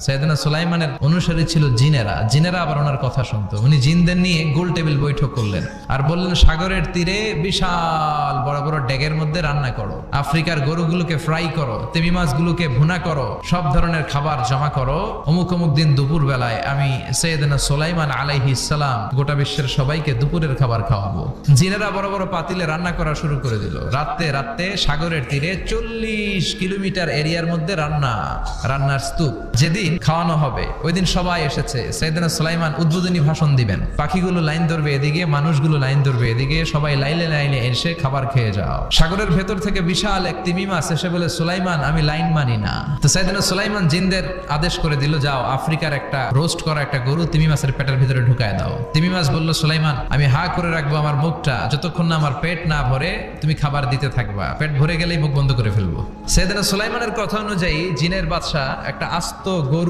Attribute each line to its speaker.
Speaker 1: সাইয়েদনা সুলাইমানের অনুসারী ছিল জিনেরা। জিনেরা আবার ওনার কথা শুনতো। উনি জিনদের নিয়ে গোল টেবিল বৈঠক করলেন আর বললেন, সাগরের তীরে বিশাল বড় বড় ড্যাগের মধ্যে রান্না করো, আফ্রিকার গরুগুলোকে ফ্রাই করো, তিমি মাছগুলোকে ভুনা করো, সব ধরনের খাবার জমা করো। অমুক অমুক দিন দুপুর বেলায় আমি সাইয়েদনা সুলাইমান আলাইহিস সালাম গোটা বিশ্বের সবাইকে দুপুরের খাবার খাওয়াবো। জিনেরা বড় বড় পাতিলে রান্না করা শুরু করে দিল। রাতে রাতে সাগরের তীরে 40 কিলোমিটার এরিয়ার মধ্যে রান্নার স্তূপ। যেদিন খাওয়ানো হবে ওই দিন সবাই এসেছে। সাইয়েদনা সুলাইমান উদ্বোধনী ভাষণ দিবেন। পাখিগুলো লাইন ধরবে এদিকে, মানুষগুলো লাইন ধরবে এদিকে, সবাই লাইনে লাইনে এসে খাবার খেয়ে যাও। সাগরের ভেতর থেকে বিশাল এক তিমি মাছ এসে বলে, সুলাইমান আমি লাইন মানি না। তো সাইয়েদনা সুলাইমান জিনদের আদেশ করে দিল, যাও আফ্রিকার একটা রোস্ট করা একটা গরু তিমি মাছের পেটের ভিতরে ঢুকায় দাও। তিমি মাছ বলল, সুলাইমান আমি হা করে রাখবো আমার মুখটা, যতক্ষণ না আমার পেট না ভরে তুমি খাবার দিতে থাকবা, পেট ভরে গেলেই মুখ বন্ধ করে ফেলবো। সাইয়েদনা সুলাইমানের কথা অনুযায়ী জিনের বাদশা একটা আস্ত